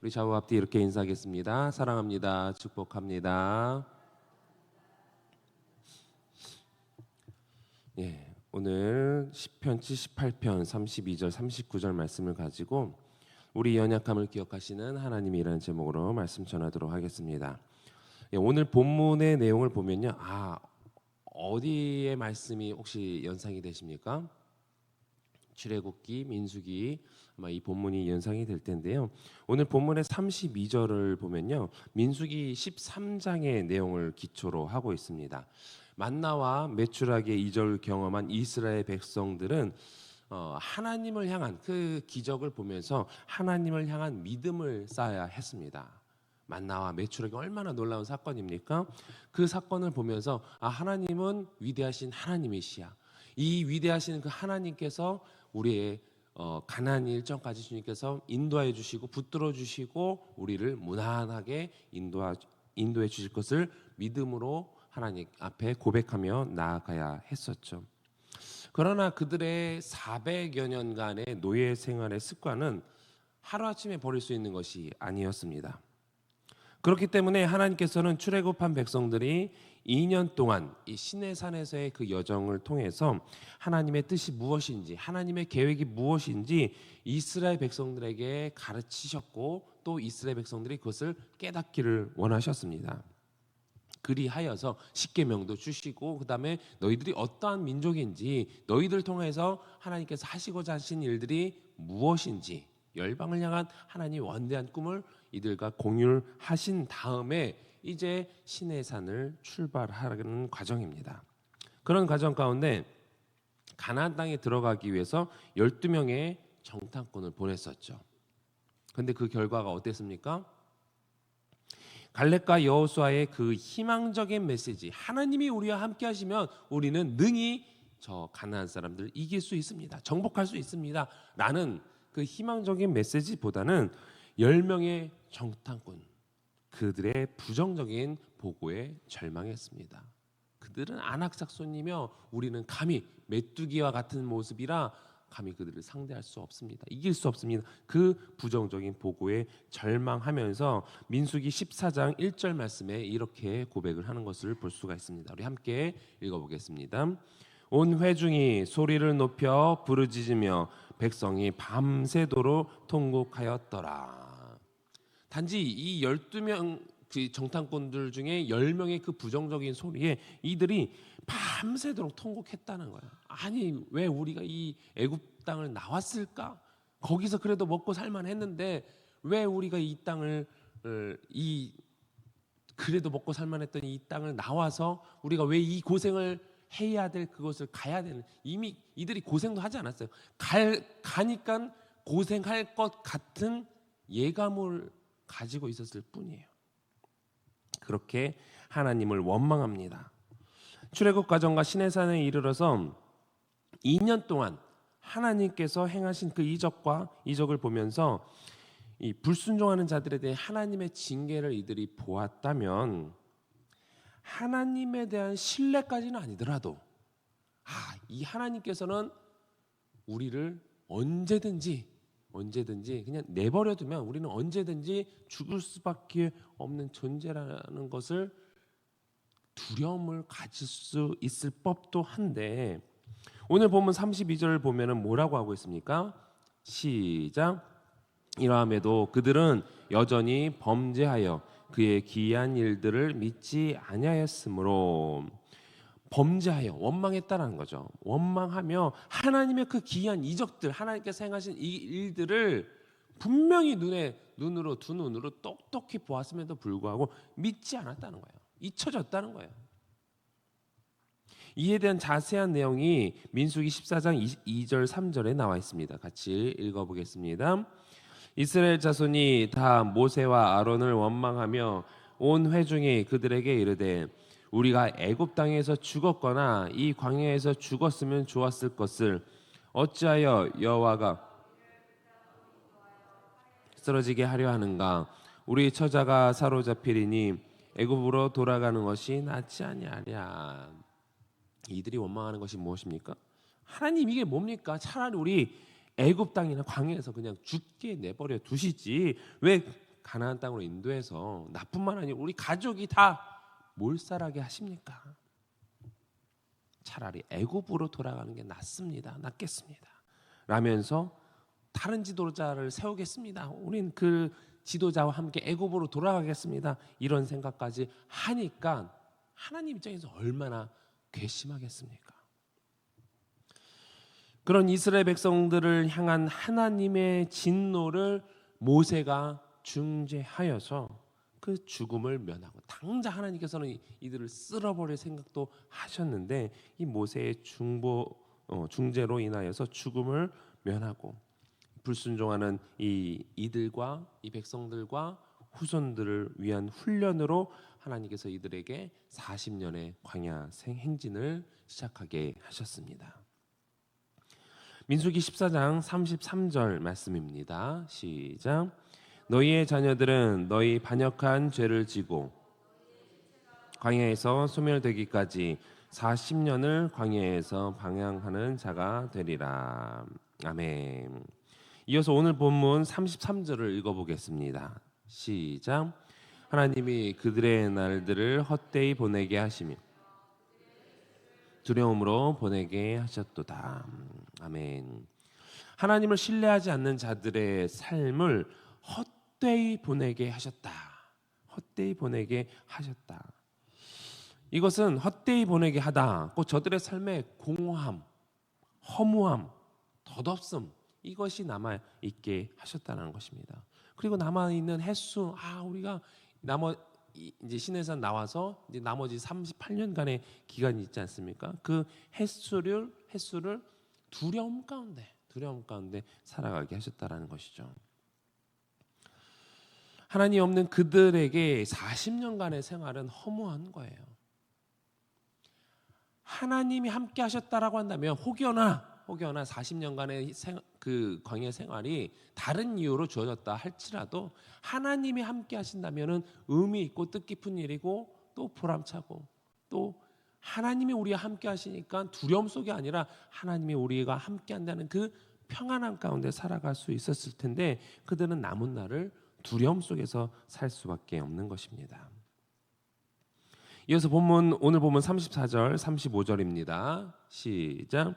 우리 좌우 앞뒤 이렇게 인사하겠습니다. 사랑합니다. 축복합니다. 오늘 시편 78편 32절 39절 말씀을 가지고 우리 연약함을 기억하시는 하나님이라는 제목으로 말씀 전하도록 하겠습니다. 오늘 본문의 내용을 보면요, 어디의 말씀이 혹시 연상이 되십니까? 출애굽기, 민수기, 아마 이 본문이 연상이 될 텐데요. 오늘 본문의 32절을 보면요, 민수기 13장의 내용을 기초로 하고 있습니다. 만나와 메추라기의 이적을 경험한 이스라엘 백성들은 하나님을 향한 그 기적을 보면서 하나님을 향한 믿음을 쌓아야 했습니다. 만나와 메추라기 얼마나 놀라운 사건입니까? 그 사건을 보면서 하나님은 위대하신 하나님이시야. 이 위대하신 그 하나님께서 우리의 가나안 일정까지 주님께서 인도하여 주시고 붙들어 주시고 우리를 무난하게 인도해 주실 것을 믿음으로 하나님 앞에 고백하며 나아가야 했었죠. 그러나 그들의 400여 년간의 노예 생활의 습관은 하루아침에 버릴 수 있는 것이 아니었습니다. 그렇기 때문에 하나님께서는 출애굽한 백성들이 2년 동안 이 시내산에서의 그 여정을 통해서 하나님의 뜻이 무엇인지, 하나님의 계획이 무엇인지 이스라엘 백성들에게 가르치셨고 또 이스라엘 백성들이 그것을 깨닫기를 원하셨습니다. 그리하여서 십계명도 주시고 그다음에 너희들이 어떠한 민족인지, 너희들 통해서 하나님께서 하시고자 하신 일들이 무엇인지, 열방을 향한 하나님의 원대한 꿈을 이들과 공유를 하신 다음에 이제 시내산을 출발하는 과정입니다. 그런 과정 가운데 가나안 땅에 들어가기 위해서 12명의 정탐꾼을 보냈었죠. 그런데 그 결과가 어땠습니까? 갈렙과 여호수아의 그 희망적인 메시지, 하나님이 우리와 함께 하시면 우리는 능히 저 가나안 사람들을 이길 수 있습니다, 정복할 수 있습니다 라는 그 희망적인 메시지보다는 10명의 정탐꾼, 그들의 부정적인 보고에 절망했습니다. 그들은 안악작손이며 우리는 감히 메뚜기와 같은 모습이라 감히 그들을 상대할 수 없습니다, 이길 수 없습니다. 그 부정적인 보고에 절망하면서 민수기 14장 1절 말씀에 이렇게 고백을 하는 것을 볼 수가 있습니다. 우리 함께 읽어보겠습니다. 온 회중이 소리를 높여 부르짖으며 백성이 밤새도록 통곡하였더라. 단지 이 12명 그 정탐꾼들 중에 10명의 그 부정적인 소리에 이들이 밤새도록 통곡했다는 거예요. 아니, 왜 우리가 이 애굽 땅을 나왔을까? 거기서 그래도 먹고 살만 했는데 왜 우리가 이 땅을 그래도 먹고 살만 했던 이 땅을 나와서 우리가 왜 이 고생을 해야 될 그것을 가야 되는, 이미 이들이 고생도 하지 않았어요. 가니까 고생할 것 같은 예감을 가지고 있었을 뿐이에요. 그렇게 하나님을 원망합니다. 출애굽 과정과 시내산에 이르러서 2년 동안 하나님께서 행하신 그 이적을 보면서 이 불순종하는 자들에 대해 하나님의 징계를 이들이 보았다면 하나님에 대한 신뢰까지는 아니더라도 이 하나님께서는 우리를 언제든지 그냥 내버려두면 우리는 언제든지 죽을 수밖에 없는 존재라는 것을 두려움을 가질 수 있을 법도 한데, 오늘 본문 32절을 보면은 뭐라고 하고 있습니까? 시작. 이러함에도 그들은 여전히 범죄하여 그의 기이한 일들을 믿지 아니하였으므로, 범죄하여 원망했다라는 거죠. 원망하며 하나님의 그 기이한 이적들, 하나님께서 행하신 이 일들을 분명히 눈으로 두 눈으로 똑똑히 보았음에도 불구하고 믿지 않았다는 거예요. 잊혀졌다는 거예요. 이에 대한 자세한 내용이 민수기 14장 2절 3절에 나와 있습니다. 같이 읽어보겠습니다. 이스라엘 자손이 다 모세와 아론을 원망하며 온 회중이 그들에게 이르되 우리가 애굽 땅에서 죽었거나 이 광야에서 죽었으면 좋았을 것을 어찌하여 여호와가 쓰러지게 하려 하는가? 우리 처자가 사로잡히리니 애굽으로 돌아가는 것이 낫지 아니하랴. 이들이 원망하는 것이 무엇입니까? 하나님, 이게 뭡니까? 차라리 우리 애굽 땅이나 광야에서 그냥 죽게 내버려 두시지 왜 가나안 땅으로 인도해서 나뿐만 아니라 우리 가족이 다 몰살하게 하십니까? 차라리 애굽으로 돌아가는 게 낫겠습니다. 라면서 다른 지도자를 세우겠습니다. 우린 그 지도자와 함께 애굽으로 돌아가겠습니다. 이런 생각까지 하니까 하나님 입장에서 얼마나 괘씸하겠습니까? 그런 이스라엘 백성들을 향한 하나님의 진노를 모세가 중재하여서 그 죽음을 면하고, 당장 하나님께서는 이들을 쓸어버릴 생각도 하셨는데 이 모세의 중재로 인하여서 죽음을 면하고, 불순종하는 이들과 이 백성들과 후손들을 위한 훈련으로 하나님께서 이들에게 40년의 광야 행진을 시작하게 하셨습니다. 민수기 14장 33절 말씀입니다. 시작. 너희의 자녀들은 너희 반역한 죄를 지고 광야에서 소멸되기까지 40년을 광야에서 방향하는 자가 되리라. 아멘. 이어서 오늘 본문 33절을 읽어보겠습니다. 시작. 하나님이 그들의 날들을 헛되이 보내게 하시며 두려움으로 보내게 하셨도다. 아멘. 하나님을 신뢰하지 않는 자들의 삶을 헛되이 보내게 하셨다. 헛되이 보내게 하셨다. 이것은 헛되이 보내게 하다. 곧 저들의 삶에 공허함, 허무함, 덧없음, 이것이 남아 있게 하셨다는 것입니다. 그리고 남아 있는 횟수, 우리가 이제 시내산 나와서 이제 나머지 38년간의 기간이 있지 않습니까? 그 횟수를 두려움 가운데 살아가게 하셨다라는 것이죠. 하나님 없는 그들에게 40년간의 생활은 허무한 거예요. 하나님이 함께 하셨다라고 한다면 혹여나 40년간의 그 광야 생활이 다른 이유로 주어졌다 할지라도 하나님이 함께 하신다면은 의미 있고 뜻깊은 일이고 또 보람차고, 또 하나님이 우리와 함께 하시니까 두려움 속이 아니라 하나님이 우리가 함께 한다는 그 평안함 가운데 살아갈 수 있었을 텐데 그들은 남은 날을 두려움 속에서 살 수밖에 없는 것입니다. 이어서 오늘 본문 34절 35절입니다. 시작.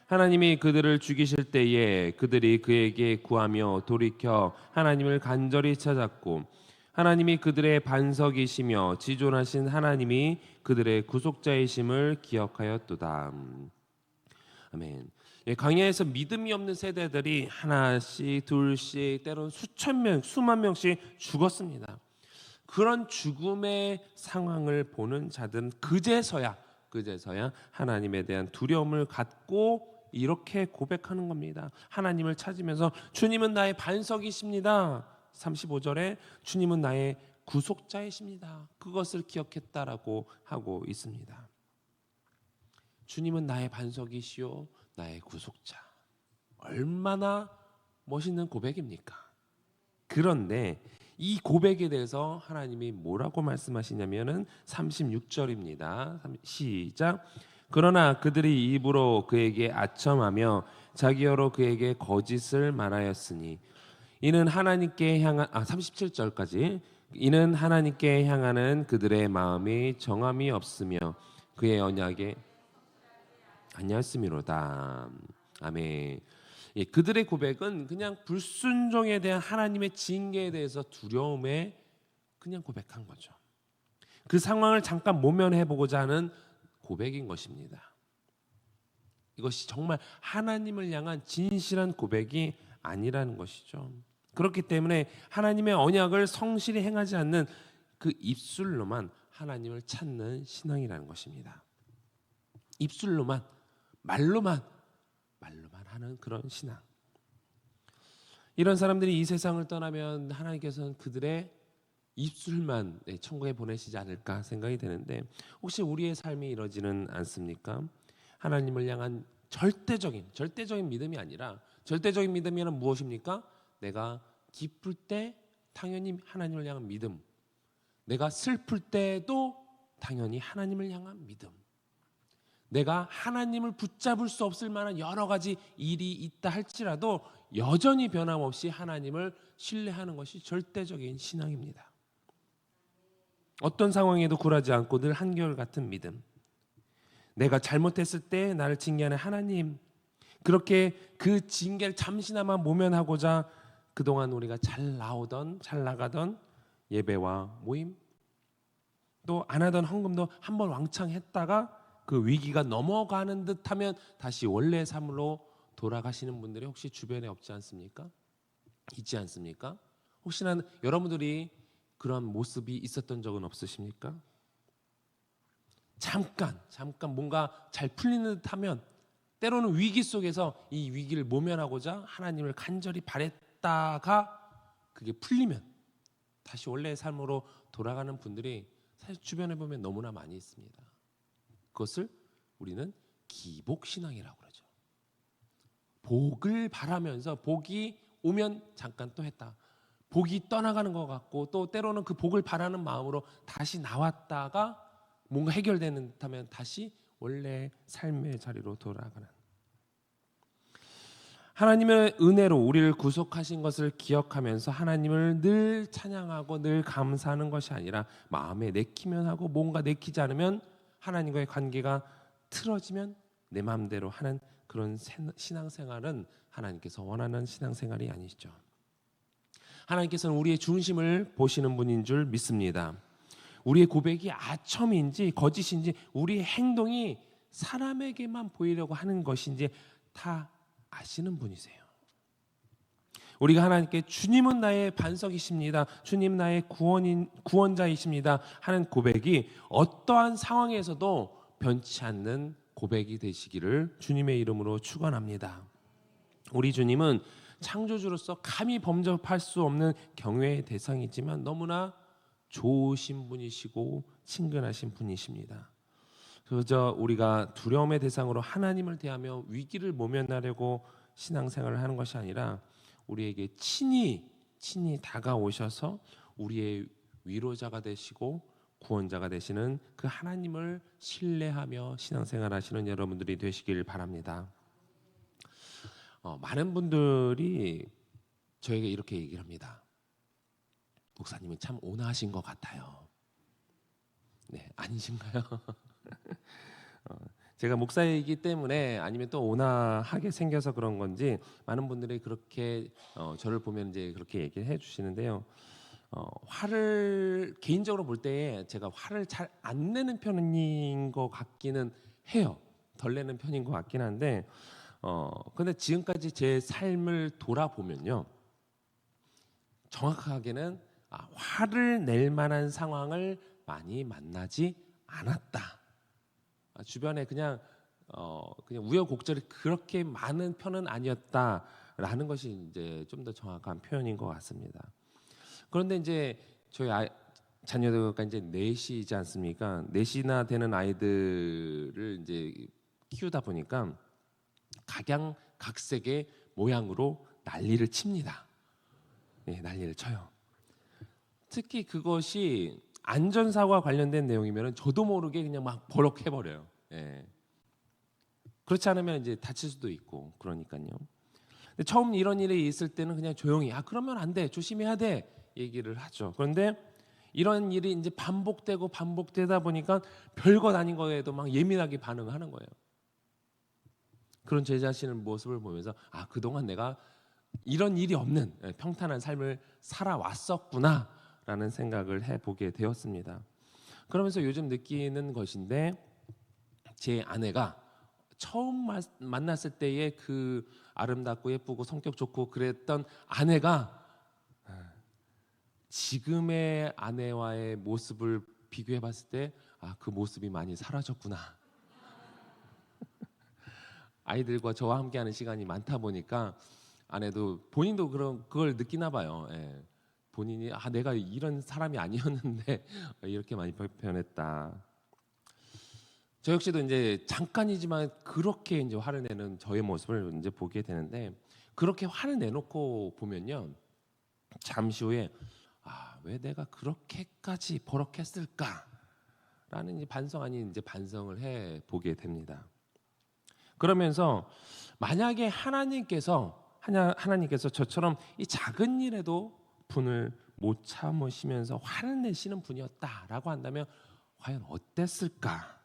하나님이 그들을 죽이실 때에 그들이 그에게 구하며 돌이켜 하나님을 간절히 찾았고, 하나님이 그들의 반석이시며 지존하신 하나님이 그들의 구속자이심을 기억하였도다. 아멘. 광야에서 믿음이 없는 세대들이 하나씩 둘씩 때로는 수천 명, 수만 명씩 죽었습니다. 그런 죽음의 상황을 보는 자들은 그제서야 하나님에 대한 두려움을 갖고 이렇게 고백하는 겁니다. 하나님을 찾으면서 주님은 나의 반석이십니다. 35절에 주님은 나의 구속자이십니다. 그것을 기억했다라고 하고 있습니다. 주님은 나의 반석이시오, 나의 구속자. 얼마나 멋있는 고백입니까? 그런데 이 고백에 대해서 하나님이 뭐라고 말씀하시냐면은 36절입니다. 시작. 그러나 그들이 입으로 그에게 아첨하며 자기어로 그에게 거짓을 말하였으니 이는 하나님께 향한 37절까지 이는 하나님께 향하는 그들의 마음이 정함이 없으며 그의 언약에 아니었음이로다. 아멘. 그들의 고백은 그냥 불순종에 대한 하나님의 징계에 대해서 두려움에 그냥 고백한 거죠. 그 상황을 잠깐 모면해보고자 하는 고백인 것입니다. 이것이 정말 하나님을 향한 진실한 고백이 아니라는 것이죠. 그렇기 때문에 하나님의 언약을 성실히 행하지 않는 그 입술로만 하나님을 찾는 신앙이라는 것입니다. 입술로만, 말로만 하는 그런 신앙. 이런 사람들이 이 세상을 떠나면 하나님께서는 그들의 입술만 천국에 보내시지 않을까 생각이 되는데, 혹시 우리의 삶이 이러지는 않습니까? 하나님을 향한 절대적인 믿음이 아니라, 절대적인 믿음이란 무엇입니까? 내가 기쁠 때 당연히 하나님을 향한 믿음, 내가 슬플 때도 당연히 하나님을 향한 믿음, 내가 하나님을 붙잡을 수 없을 만한 여러 가지 일이 있다 할지라도 여전히 변함없이 하나님을 신뢰하는 것이 절대적인 신앙입니다. 어떤 상황에도 굴하지 않고 늘 한결같은 믿음. 내가 잘못했을 때 나를 징계하는 하나님, 그렇게 그 징계를 잠시나마 모면하고자 그동안 우리가 잘 나가던 예배와 모임, 또 안 하던 헌금도 한번 왕창 했다가 그 위기가 넘어가는 듯하면 다시 원래 삶으로 돌아가시는 분들이 혹시 주변에 없지 않습니까? 있지 않습니까? 혹시나 여러분들이 그런 모습이 있었던 적은 없으십니까? 잠깐 뭔가 잘 풀리는 듯하면 때로는 위기 속에서 이 위기를 모면하고자 하나님을 간절히 바랬다가 그게 풀리면 다시 원래의 삶으로 돌아가는 분들이 사실 주변에 보면 너무나 많이 있습니다. 그것을 우리는 기복신앙이라고 그러죠. 복을 바라면서 복이 오면 잠깐 또 했다. 복이 떠나가는 것 같고 또 때로는 그 복을 바라는 마음으로 다시 나왔다가 뭔가 해결되는 듯하면 다시 원래 삶의 자리로 돌아가는, 하나님의 은혜로 우리를 구속하신 것을 기억하면서 하나님을 늘 찬양하고 늘 감사하는 것이 아니라 마음에 내키면 하고 뭔가 내키지 않으면 하나님과의 관계가 틀어지면 내 마음대로 하는 그런 신앙생활은 하나님께서 원하는 신앙생활이 아니시죠. 하나님께서는 우리의 중심을 보시는 분인 줄 믿습니다. 우리의 고백이 아첨인지 거짓인지 우리의 행동이 사람에게만 보이려고 하는 것인지 다 아시는 분이세요. 우리가 하나님께 주님은 나의 반석이십니다, 주님 나의 구원자이십니다 하는 고백이 어떠한 상황에서도 변치 않는 고백이 되시기를 주님의 이름으로 축원합니다. 우리 주님은 창조주로서 감히 범접할 수 없는 경외의 대상이지만 너무나 좋으신 분이시고 친근하신 분이십니다. 그저 우리가 두려움의 대상으로 하나님을 대하며 위기를 모면하려고 신앙생활을 하는 것이 아니라 우리에게 친히 다가오셔서 우리의 위로자가 되시고 구원자가 되시는 그 하나님을 신뢰하며 신앙생활 하시는 여러분들이 되시길 바랍니다. 많은 분들이 저에게 이렇게 얘기를 합니다. 목사님은 참 온화하신 것 같아요. 네, 아니신가요? 제가 목사이기 때문에 아니면 또 온화하게 생겨서 그런 건지 많은 분들이 그렇게 저를 보면 이제 그렇게 얘기를 해주시는데요. 화를 개인적으로 볼 때 제가 화를 잘 안 내는 편인 것 같기는 해요. 덜 내는 편인 것 같긴 한데, 근데 지금까지 제 삶을 돌아보면요, 정확하게는 화를 낼 만한 상황을 많이 만나지 않았다. 주변에 그냥 우여곡절이 그렇게 많은 편은 아니었다라는 것이 이제 좀 더 정확한 표현인 것 같습니다. 그런데 이제 저희 자녀들과 이제 넷이지 않습니까? 넷이나 되는 아이들을 이제 키우다 보니까 각양각색의 모양으로 난리를 칩니다. 네, 난리를 쳐요. 특히 그것이 안전사고와 관련된 내용이면 저도 모르게 그냥 막 버럭해버려요. 예. 그렇지 않으면 이제 다칠 수도 있고 그러니까요. 근데 처음 이런 일이 있을 때는 그냥 조용히 그러면 안 돼, 조심해야 돼 얘기를 하죠. 그런데 이런 일이 이제 반복되다 보니까 별것 아닌 거에도 막 예민하게 반응하는 거예요. 그런 제 자신의 모습을 보면서 그동안 내가 이런 일이 없는 평탄한 삶을 살아왔었구나라는 생각을 해보게 되었습니다. 그러면서 요즘 느끼는 것인데, 제 아내가 처음 만났을 때의 그 아름답고 예쁘고 성격 좋고 그랬던 아내가 지금의 아내와의 모습을 비교해 봤을 때 그 모습이 많이 사라졌구나. 아이들과 저와 함께하는 시간이 많다 보니까 아내도 본인도 그걸 느끼나 봐요. 예. 본인이 내가 이런 사람이 아니었는데 이렇게 많이 변했다. 저 역시도 이제 잠깐이지만 그렇게 이제 화를 내는 저의 모습을 이제 보게 되는데, 그렇게 화를 내놓고 보면요, 잠시 후에 왜 내가 그렇게까지 버럭했을까라는 라는 이제 반성 아닌 이제 반성을 해 보게 됩니다. 그러면서 만약에 하나님께서 저처럼 이 작은 일에도 분을 못 참으시면서 화를 내시는 분이었다라고 한다면 과연 어땠을까?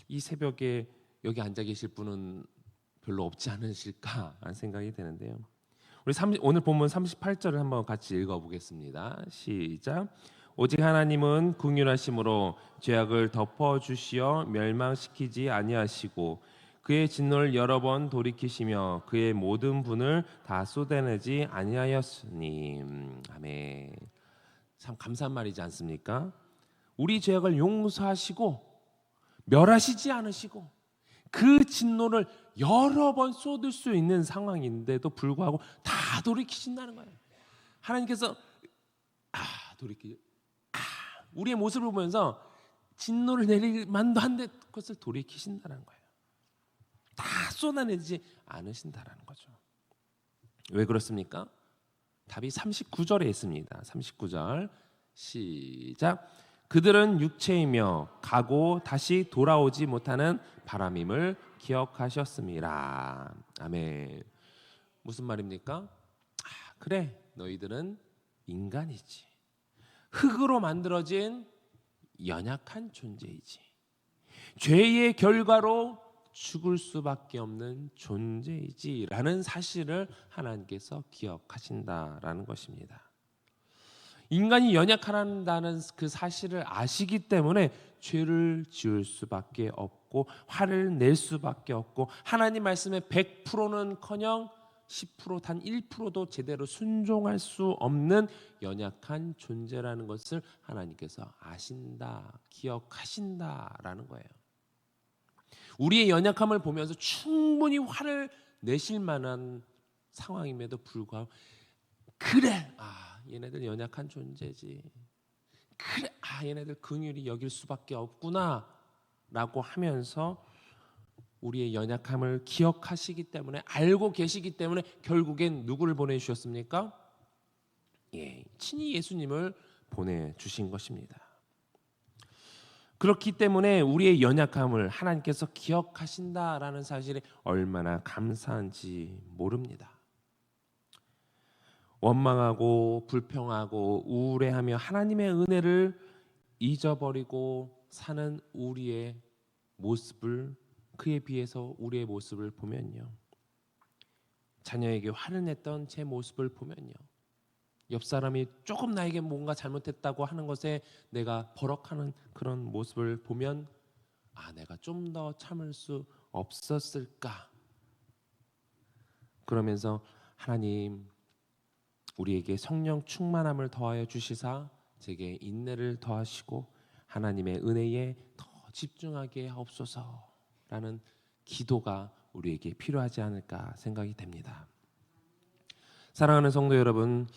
이 새벽에 여기 앉아 계실 분은 별로 없지 않으실까 하는 생각이 되는데요. 우리 오늘 본문 38절을 한번 같이 읽어보겠습니다. 시작. 오직 하나님은 긍휼하심으로 죄악을 덮어주시어 멸망시키지 아니하시고 그의 진노를 여러 번 돌이키시며 그의 모든 분을 다 쏟아내지 아니하였으니. 아멘. 참 감사한 말이지 않습니까? 우리 죄악을 용서하시고 멸하시지 않으시고 그 진노를 여러 번 쏟을 수 있는 상황인데도 불구하고 다 돌이키신다는 거예요. 하나님께서 우리의 모습을 보면서 진노를 내릴 만도 한데 그것을 돌이키신다는 거예요. 다 쏟아내지 않으신다는 거죠. 왜 그렇습니까? 답이 39절에 있습니다. 39절 시작. 그들은 육체이며 가고 다시 돌아오지 못하는 바람임을 기억하셨습니다. 아멘. 무슨 말입니까? 그래, 너희들은 인간이지. 흙으로 만들어진 연약한 존재이지. 죄의 결과로 죽을 수밖에 없는 존재이지 라는 사실을 하나님께서 기억하신다라는 것입니다. 인간이 연약하다는 그 사실을 아시기 때문에 죄를 지을 수밖에 없고 화를 낼 수밖에 없고 하나님 말씀에 100%는커녕 10% 단 1%도 제대로 순종할 수 없는 연약한 존재라는 것을 하나님께서 아신다, 기억하신다라는 거예요. 우리의 연약함을 보면서 충분히 화를 내실 만한 상황임에도 불구하고 그래, 얘네들 연약한 존재지. 그래, 얘네들 긍휼히 여길 수밖에 없구나 라고 하면서 우리의 연약함을 기억하시기 때문에 알고 계시기 때문에 결국엔 누구를 보내주셨습니까? 친히 예수님을 보내주신 것입니다. 그렇기 때문에 우리의 연약함을 하나님께서 기억하신다라는 사실이 얼마나 감사한지 모릅니다. 원망하고 불평하고 우울해하며 하나님의 은혜를 잊어버리고 사는 우리의 모습을 그에 비해서 우리의 모습을 보면요. 자녀에게 화를 냈던 제 모습을 보면요. 옆 사람이 조금 나에게 뭔가 잘못했다고 하는 것에 내가 버럭하는 그런 모습을 보면 내가 좀 더 참을 수 없었을까? 그러면서 하나님 우리에게 성령 충만함을 더하여 주시사 제게 인내를 더하시고 하나님의 은혜에 더 집중하게 하옵소서라는 기도가 우리에게 필요하지 않을까 생각이 됩니다. 사랑하는 성도 여러분,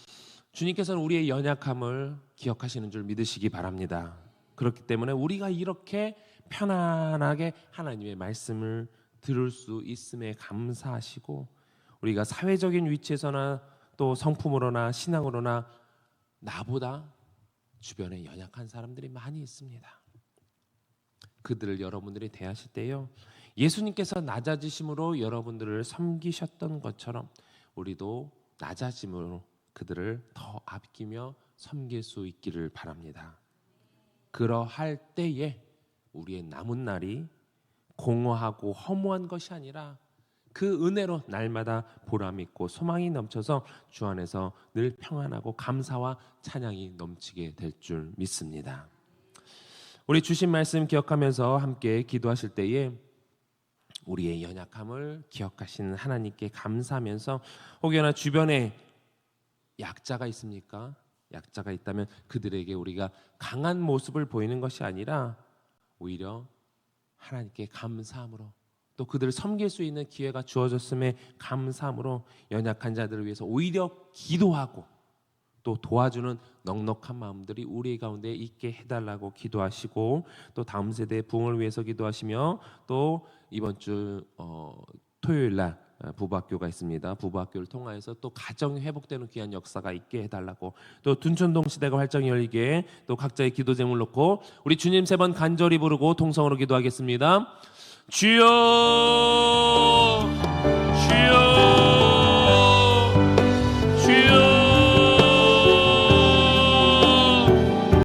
주님께서는 우리의 연약함을 기억하시는 줄 믿으시기 바랍니다. 그렇기 때문에 우리가 이렇게 편안하게 하나님의 말씀을 들을 수 있음에 감사하시고 우리가 사회적인 위치에서나 또 성품으로나 신앙으로나 나보다 주변에 연약한 사람들이 많이 있습니다. 그들을 여러분들이 대하실 때요, 예수님께서 낮아지심으로 여러분들을 섬기셨던 것처럼 우리도 낮아짐으로 그들을 더 아끼며 섬길 수 있기를 바랍니다. 그러할 때에 우리의 남은 날이 공허하고 허무한 것이 아니라 그 은혜로 날마다 보람 있고 소망이 넘쳐서 주 안에서 늘 평안하고 감사와 찬양이 넘치게 될 줄 믿습니다. 우리 주신 말씀 기억하면서 함께 기도하실 때에 우리의 연약함을 기억하시는 하나님께 감사하면서 혹여나 주변에 약자가 있습니까? 약자가 있다면 그들에게 우리가 강한 모습을 보이는 것이 아니라 오히려 하나님께 감사함으로 또 그들을 섬길 수 있는 기회가 주어졌음에 감사함으로 연약한 자들을 위해서 오히려 기도하고 또 도와주는 넉넉한 마음들이 우리 가운데 있게 해달라고 기도하시고 또 다음 세대의 부흥을 위해서 기도하시며 또 이번 주 토요일 날 부부학교가 있습니다. 부부학교를 통하여서 또 가정이 회복되는 귀한 역사가 있게 해달라고, 또 둔촌동 시대가 활짝 열리게 또 각자의 기도 제목을 놓고 우리 주님 3번 간절히 부르고 통성으로 기도하겠습니다. 주여 주여